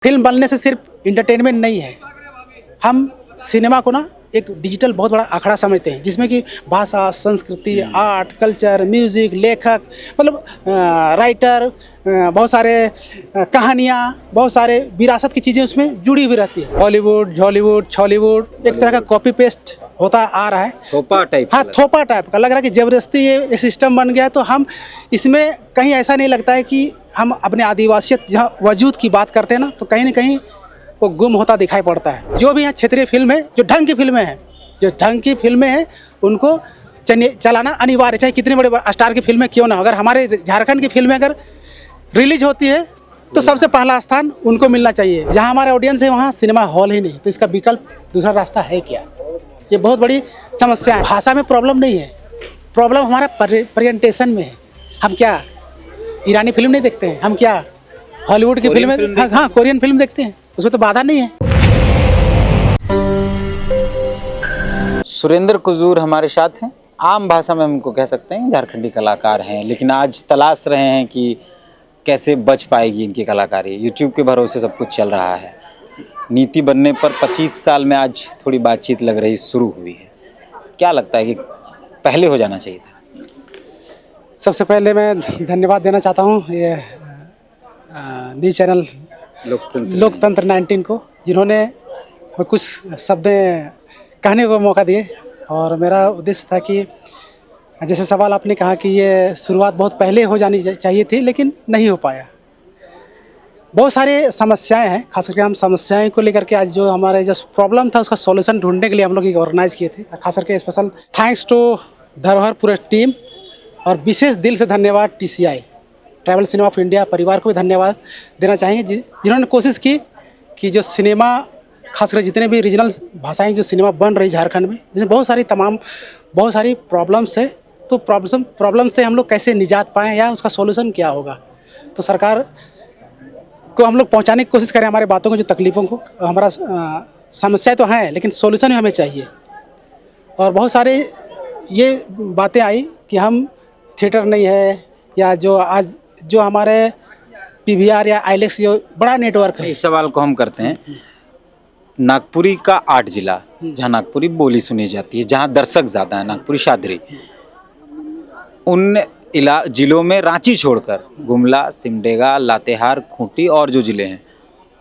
Film बनने से सिर्फ इंटरटेनमेंट नहीं है, हम सिनेमा को ना एक डिजिटल बहुत बड़ा आखड़ा समझते हैं, जिसमें कि भाषा, संस्कृति, आर्ट, कल्चर, म्यूज़िक, लेखक, मतलब राइटर, बहुत सारे कहानियाँ, बहुत सारे विरासत की चीज़ें उसमें जुड़ी हुई रहती है। हॉलीवुड, हॉलीवुड, छॉलीवुड एक तरह का कॉपी पेस्ट होता आ रहा है, थोपा टाइप। हाँ, थोपा टाइप का लग रहा है कि ज़बरदस्ती ये सिस्टम बन गया है। तो हम इसमें कहीं ऐसा नहीं लगता है कि हम अपने आदिवासियत जहाँ वजूद की बात करते हैं ना, तो कहीं ना कहीं वो गुम होता दिखाई पड़ता है। जो भी यहाँ क्षेत्रीय फिल्म है, जो ढंग की फिल्में हैं, उनको चलाना अनिवार्य, चाहे कितने बड़े स्टार की फिल्में क्यों ना हो। अगर हमारे झारखंड की फिल्में अगर रिलीज होती है तो सबसे पहला स्थान उनको मिलना चाहिए। जहाँ हमारे ऑडियंस है वहाँ सिनेमा हॉल ही नहीं, तो इसका विकल्प दूसरा रास्ता है क्या? ये बहुत बड़ी समस्या है। भाषा में प्रॉब्लम नहीं है, प्रॉब्लम हमारा प्रेजेंटेशन में है। हम क्या ईरानी फिल्म नहीं देखते हैं? हम क्या हॉलीवुड की फिल्में, हाँ, कोरियन फिल्म देखते हैं, उसमें तो बाधा नहीं है। सुरेंद्र कुजूर हमारे साथ हैं। आम भाषा में हम उनको कह सकते हैं झारखंडी कलाकार हैं, लेकिन आज तलाश रहे हैं कि कैसे बच पाएगी इनकी कलाकारी। यूट्यूब के भरोसे सब कुछ चल रहा है। नीति बनने पर 25 साल में आज थोड़ी बातचीत लग रही शुरू हुई है। क्या लगता है कि पहले हो जाना चाहिए था? सबसे पहले मैं धन्यवाद देना चाहता हूँ ये न्यूज़ चैनल लोकतंत्र 19 को, जिन्होंने कुछ शब्द कहने को मौका दिए। और मेरा उद्देश्य था कि जैसे सवाल आपने कहा कि ये शुरुआत बहुत पहले हो जानी चाहिए थी, लेकिन नहीं हो पाया। बहुत सारे समस्याएं हैं, खास करके हम समस्याएं को लेकर के आज जो हमारे जो प्रॉब्लम था उसका सॉल्यूशन ढूंढने के लिए हम लोग एक ऑर्गेनाइज़ किए थे। खास करके स्पेशल थैंक्स टू धरोहर पूरे टीम, और विशेष दिल से धन्यवाद TCI travel cinema of India परिवार को भी धन्यवाद देना चाहेंगे, जिन्होंने कोशिश की कि जो सिनेमा, खासकर जितने भी रीजनल भाषाएं जो सिनेमा बन रही झारखंड में, जिसमें बहुत सारी प्रॉब्लम्स है, तो प्रॉब्लम से हम लोग कैसे निजात पाएँ या उसका सॉल्यूशन क्या होगा। तो सरकार को हम लोग पहुंचाने की कोशिश करें हमारे बातों को, जो तकलीफ़ों को। हमारा समस्या तो है, लेकिन सॉल्यूशन भी हमें चाहिए। और बहुत सारे ये बातें आई कि हम थिएटर नहीं है, या जो हमारे PVR या आइलेक्स जो बड़ा नेटवर्क है। इस सवाल को हम करते हैं। नागपुरी का 8 जिला, जहाँ नागपुरी बोली सुनी जाती है, जहाँ दर्शक ज़्यादा है, नागपुरी शादरी, उन जिलों में रांची छोड़कर गुमला, सिमडेगा, लातेहार, खूंटी और जो ज़िले हैं,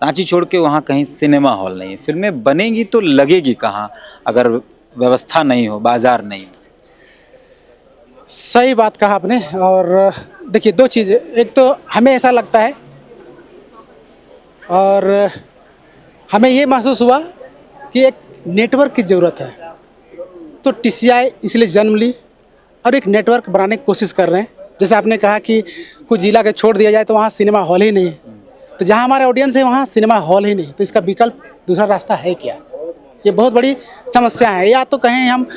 रांची छोड़ के वहाँ कहीं सिनेमा हॉल नहीं है। फिल्में बनेगी तो लगेगी कहाँ अगर व्यवस्था नहीं हो, बाजार नहीं हो? सही बात कहा आपने। और देखिए, दो चीज़ें, एक तो हमें ऐसा लगता है और हमें ये महसूस हुआ कि एक नेटवर्क की ज़रूरत है, तो TCI इसलिए जन्म ली और एक नेटवर्क बनाने की कोशिश कर रहे हैं। जैसे आपने कहा कि कुछ जिला के छोड़ दिया जाए तो वहाँ सिनेमा हॉल ही नहीं है, तो जहाँ हमारे ऑडियंस है वहाँ सिनेमा हॉल ही नहीं, तो इसका विकल्प दूसरा रास्ता है क्या? ये बहुत बड़ी समस्या है। या तो कहें हम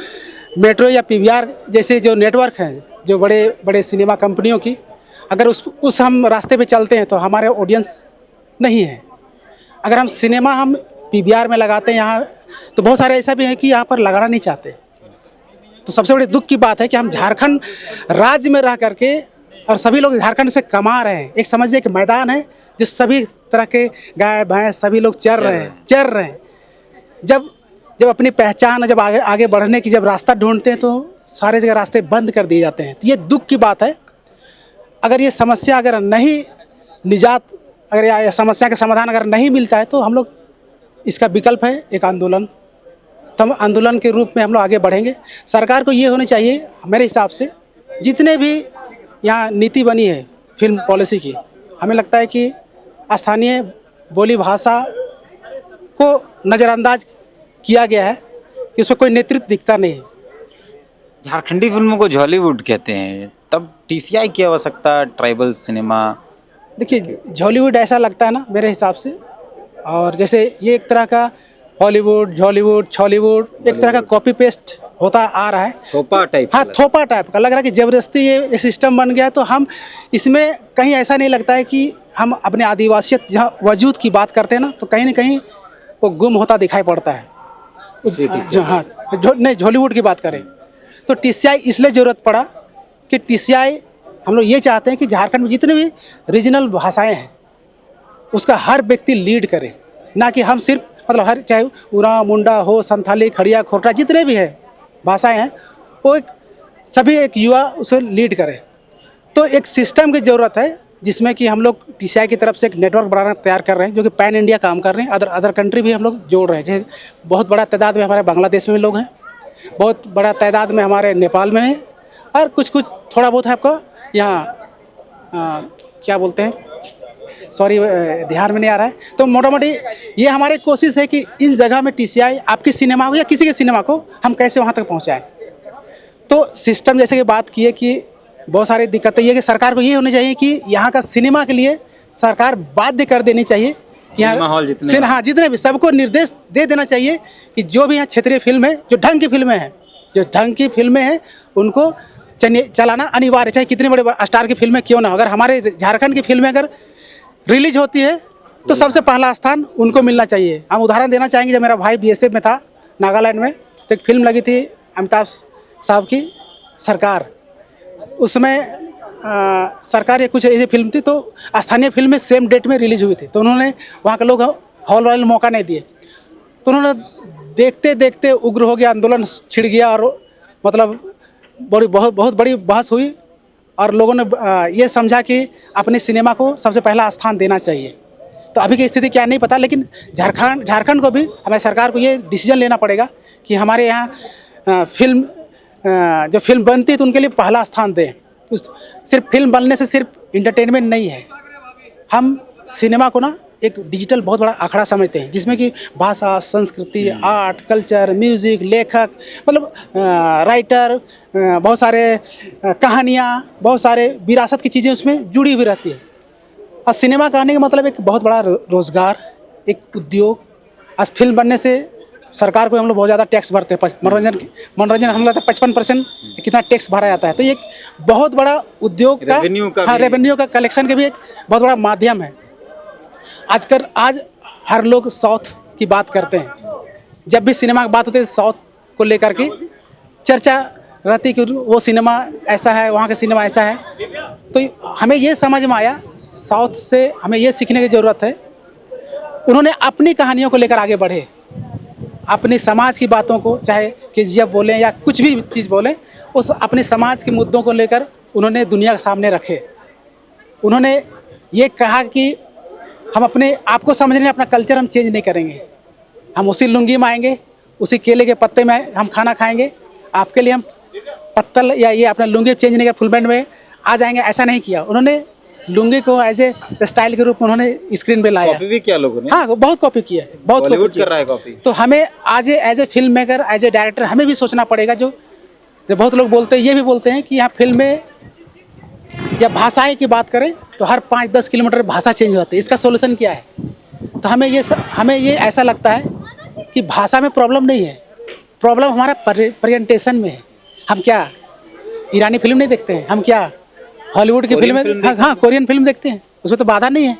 मेट्रो या PVR जैसे जो नेटवर्क हैं, जो बड़े बड़े सिनेमा कंपनियों की, अगर उस हम रास्ते पे चलते हैं तो हमारे ऑडियंस नहीं है। अगर हम सिनेमा हम PVR में लगाते हैं यहाँ, तो बहुत सारे ऐसा भी है कि यहाँ पर लगाना नहीं चाहते। तो सबसे बड़ी दुख की बात है कि हम झारखंड राज्य में रह करके और सभी लोग झारखंड से कमा रहे हैं। एक समझिए कि मैदान है जो सभी तरह के गाय भैंस सभी लोग चर रहे हैं। जब अपनी पहचान, जब आगे बढ़ने की जब रास्ता ढूंढते हैं तो सारे जगह रास्ते बंद कर दिए जाते हैं। तो ये दुख की बात है। अगर ये समस्या अगर नहीं निजात, अगर यह समस्या का समाधान अगर नहीं मिलता है, तो हम लोग इसका विकल्प है एक आंदोलन। तो हम आंदोलन के रूप में हम लोग आगे बढ़ेंगे। सरकार को ये होनी चाहिए मेरे हिसाब से, जितने भी यहाँ नीति बनी है फिल्म पॉलिसी की, हमें लगता है कि स्थानीय बोली भाषा को नज़रअंदाज किया गया है, कि उसमें कोई नेतृत्व दिखता नहीं है। झारखंडी फिल्मों को हॉलीवुड कहते हैं, तब TCI की आवश्यकता ट्राइबल सिनेमा? देखिए, हॉलीवुड ऐसा लगता है ना मेरे हिसाब से, और जैसे ये एक तरह का हॉलीवुड, छॉलीवुड एक तरह का कॉपी पेस्ट होता आ रहा है। थोपा टाइप, हाँ, थोपा टाइप का लग रहा है कि ज़बरदस्ती ये सिस्टम बन गया है। तो हम इसमें कहीं ऐसा नहीं लगता है कि हम अपने आदिवासियत जहाँ वजूद की बात करते हैं ना, तो कहीं ना कहीं वो गुम होता दिखाई पड़ता है। हाँ, नहीं, हॉलीवुड की बात करें तो TCI इसलिए ज़रूरत पड़ा कि TCI हम लोग ये चाहते हैं कि झारखंड में जितने भी रीजनल भाषाएं हैं उसका हर व्यक्ति लीड करे, ना कि हम सिर्फ मतलब हर चाहे उरांव, मुंडा हो, संथाली, खड़िया, खोरठा जितने भी हैं भाषाएं हैं, वो एक सभी एक युवा उसे लीड करे। तो एक सिस्टम की ज़रूरत है जिसमें कि हम लोग टीसीआई की तरफ से एक नेटवर्क बनाना तैयार कर रहे हैं, जो कि पैन इंडिया काम कर रहे हैं। अदर कंट्री भी हम लोग जोड़ रहे हैं। जैसे बहुत बड़ा तादाद में हमारे बांग्लादेश में भी लोग हैं, बहुत बड़ा तादाद में हमारे नेपाल में है, और कुछ थोड़ा बहुत है आपका यहाँ क्या बोलते हैं, सॉरी ध्यान में नहीं आ रहा है। तो मोटा मोटी ये हमारी कोशिश है कि इस जगह में टीसीआई आपकी सिनेमा हो या किसी के सिनेमा को हम कैसे वहाँ तक पहुँचाएँ। तो सिस्टम जैसे कि बात की है कि बहुत सारी दिक्कतें ये कि सरकार को ये होनी चाहिए कि यहाँ का सिनेमा के लिए सरकार बाध्य कर देनी चाहिए कि सिनेमा हॉल जितने हाँ जितने भी सबको निर्देश दे देना चाहिए कि जो भी यहाँ क्षेत्रीय फिल्म है, जो ढंग की फिल्में हैं उनको चलाना अनिवार्य, चाहे कितने बड़े स्टार की फिल्में क्यों ना हो। अगर हमारे झारखंड की फिल्में अगर रिलीज होती है तो सबसे पहला स्थान उनको मिलना चाहिए। हम उदाहरण देना चाहेंगे, जब मेरा भाई बीएसएफ में था नागालैंड में, तो एक फिल्म लगी थी अमिताभ साहब की सरकार। उसमें सरकार या कुछ ऐसी फिल्म थी, तो स्थानीय फिल्में सेम डेट में रिलीज हुई थी, तो उन्होंने वहाँ के लोग हॉल वाले मौका नहीं दिए। तो उन्होंने देखते देखते उग्र हो गया, आंदोलन छिड़ गया, और मतलब बहुत बड़ी बहस हुई, और लोगों ने ये समझा कि अपने सिनेमा को सबसे पहला स्थान देना चाहिए। तो अभी की स्थिति क्या नहीं पता, लेकिन झारखंड को भी हमें सरकार को ये डिसीजन लेना पड़ेगा कि हमारे यहाँ फिल्म जो फिल्म बनती है तो उनके लिए पहला स्थान दें। सिर्फ फिल्म बनने से सिर्फ इंटरटेनमेंट नहीं है, हम सिनेमा को ना एक डिजिटल बहुत बड़ा आंकड़ा समझते हैं, जिसमें कि भाषा, संस्कृति, आर्ट, कल्चर, म्यूज़िक, लेखक, मतलब राइटर, बहुत सारे कहानियाँ, बहुत सारे विरासत की चीज़ें उसमें जुड़ी हुई रहती है। और सिनेमा कहने का मतलब एक बहुत बड़ा रोज़गार, एक उद्योग। आज फिल्म बनने से सरकार को हम लोग बहुत ज़्यादा टैक्स भरते हैं, मनोरंजन हम लोग 55% कितना टैक्स भरा जाता है। तो ये एक बहुत बड़ा उद्योग का रेवेन्यू का कलेक्शन के भी एक बहुत बड़ा माध्यम है। आज हर लोग साउथ की बात करते हैं, जब भी सिनेमा की बात होती है साउथ को लेकर के चर्चा रहती है कि वो सिनेमा ऐसा है, वहाँ का सिनेमा ऐसा है। तो हमें ये समझ में आया, साउथ से हमें ये सीखने की ज़रूरत है। उन्होंने अपनी कहानियों को लेकर आगे बढ़े, अपने समाज की बातों को, चाहे केजीएफ बोलें या कुछ भी चीज़ बोलें, उस अपने समाज के मुद्दों को लेकर उन्होंने दुनिया के सामने रखे। उन्होंने ये कहा कि हम अपने आप को समझने, अपना कल्चर हम चेंज नहीं करेंगे, हम उसी लुंगी में आएंगे, उसी केले के पत्ते में हम खाना खाएंगे, आपके लिए हम पत्तल या ये अपना लुंगी चेंज नहीं किया, फुल बैंड में आ जाएंगे, ऐसा नहीं किया। उन्होंने लुंगी को एज ए स्टाइल के रूप में उन्होंने स्क्रीन पे लाया। कॉपी भी किया लोगों ने, हाँ बहुत कॉपी किया है, बहुत कॉपी कर रहा है कॉपी। तो हमें आज as a film maker, as a director हमें भी सोचना पड़ेगा। जो बहुत लोग बोलते हैं, ये भी बोलते हैं कि यहाँ फिल्में या भाषाएं की बात करें तो हर 5-10 किलोमीटर भाषा चेंज होती है, इसका सोल्यूशन क्या है? तो हमें ये ऐसा लगता है कि भाषा में प्रॉब्लम नहीं है, प्रॉब्लम हमारा प्रेजेंटेशन में है। हम क्या ईरानी फिल्म नहीं देखते हैं, हम क्या हॉलीवुड की फिल्में, हाँ कोरियन फिल्म देखते हैं, उसमें तो बाधा नहीं है।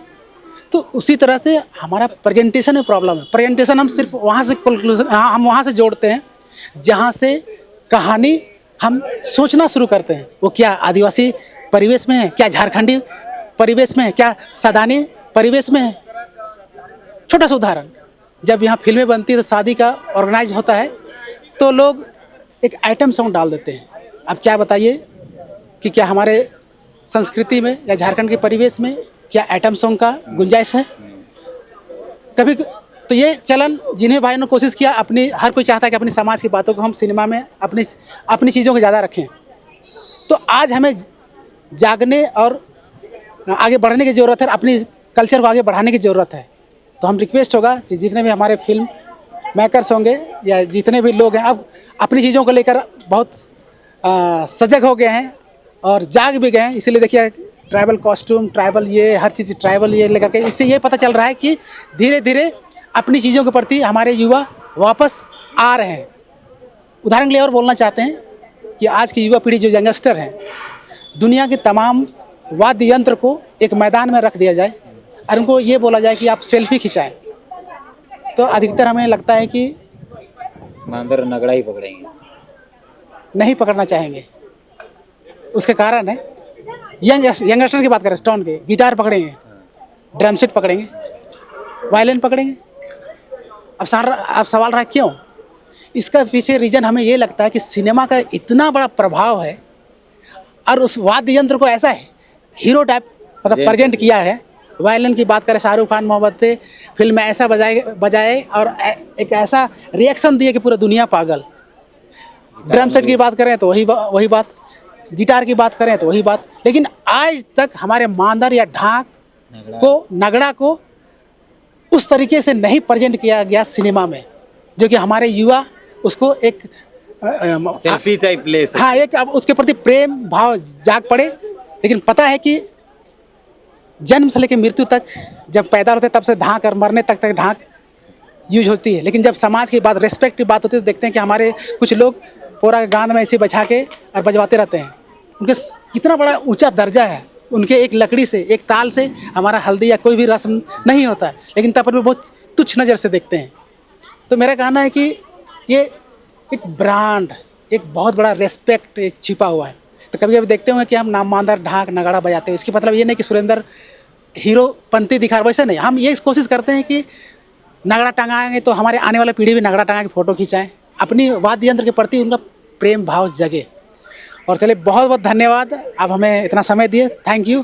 तो उसी तरह से हमारा प्रेजेंटेशन में प्रॉब्लम है। प्रेजेंटेशन हम सिर्फ वहाँ से कंक्लूजन, हम वहाँ से जोड़ते हैं जहाँ से कहानी हम सोचना शुरू करते हैं। वो क्या आदिवासी परिवेश में है, क्या झारखंडी परिवेश में है, क्या सदानी परिवेश में है। छोटा सा उदाहरण, जब यहाँ फिल्में बनती है तो शादी का ऑर्गेनाइज होता है तो लोग एक आइटम सॉन्ग डाल देते हैं। अब क्या बताइए कि क्या हमारे संस्कृति में या झारखंड के परिवेश में क्या आइटम सॉन्ग का गुंजाइश है? कभी तो ये चलन जिन्हें भाइयों ने कोशिश किया, अपनी हर कोई चाहता है कि अपनी समाज की बातों को हम सिनेमा में अपनी चीज़ों को ज़्यादा रखें। तो आज हमें जागने और आगे बढ़ने की ज़रूरत है, अपनी कल्चर को आगे बढ़ाने की ज़रूरत है। तो हम रिक्वेस्ट होगा कि जितने भी हमारे फिल्म मेकर्स होंगे या जितने भी लोग हैं, अब अपनी चीज़ों को लेकर बहुत सजग हो गए हैं और जाग भी गए हैं। इसीलिए देखिए ट्राइबल कॉस्ट्यूम, ट्राइबल ये हर चीज़ ट्राइबल ये लेकर के, इससे ये पता चल रहा है कि धीरे धीरे अपनी चीज़ों के प्रति हमारे युवा वापस आ रहे हैं। उदाहरण के लिए और बोलना चाहते हैं कि आज की युवा पीढ़ी जो यंगस्टर हैं, दुनिया के तमाम वाद्य यंत्र को एक मैदान में रख दिया जाए और उनको ये बोला जाए कि आप सेल्फी खिंचाएं, तो अधिकतर हमें लगता है कि अंदर नगड़ा ही पकड़ेंगे, नहीं पकड़ना चाहेंगे। उसके कारण है यंगस्टर की बात करें, स्टोन के गिटार पकड़ेंगे, ड्रम सेट पकड़ेंगे, वायलिन पकड़ेंगे। अब सवाल रहा क्यों? इसका पीछे रीज़न हमें ये लगता है कि सिनेमा का इतना बड़ा प्रभाव है और उस वाद्य यंत्र को ऐसा है हीरो टाइप मतलब प्रेजेंट किया है। वायलिन की बात करें, शाहरुख खान मोहब्बतें फिल्म में ऐसा बजाए और एक ऐसा रिएक्शन दिए कि पूरा दुनिया पागल। ड्रम सेट की बात करें तो वही बात, गिटार की बात करें तो वही बात। लेकिन आज तक हमारे मांदर या ढाक को, नगड़ा को उस तरीके से नहीं प्रेजेंट किया गया सिनेमा में, जो कि हमारे युवा उसको एक सेल्फी टाइप ले सकते। हाँ, एक अब उसके प्रति प्रेम भाव जाग पड़े। लेकिन पता है कि जन्म से लेकर मृत्यु तक, जब पैदा होते तब से ढाक और मरने तक ढाक यूज होती है। लेकिन जब समाज की बात, रेस्पेक्ट की बात होती है तो देखते हैं कि हमारे कुछ लोग पूरा गांध में ऐसे बजा के और बजवाते रहते हैं। उनके कितना बड़ा ऊंचा दर्जा है, उनके एक लकड़ी से, एक ताल से हमारा हल्दी या कोई भी रस्म नहीं होता है, लेकिन तब पर भी बहुत तुच्छ नज़र से देखते हैं। तो मेरा कहना है कि ये एक ब्रांड, एक बहुत बड़ा रेस्पेक्ट छिपा हुआ है। तो कभी कभी देखते होंगे कि हम नाममांदर ढाक नगाड़ा बजाते हैं, इसकी मतलब ये नहीं कि सुरेंद्र हीरो पंथी दिखा, वैसे नहीं। हम ये कोशिश करते हैं कि नगड़ा टंगाएंगे तो हमारे आने वाला पीढ़ी भी नगड़ा टंगा के फ़ोटो खिंचाएं, अपनी वाद्य यंत्र के प्रति उनका प्रेम भाव जगे। और चलिए, बहुत बहुत धन्यवाद, आप हमें इतना समय दिए, थैंक यू।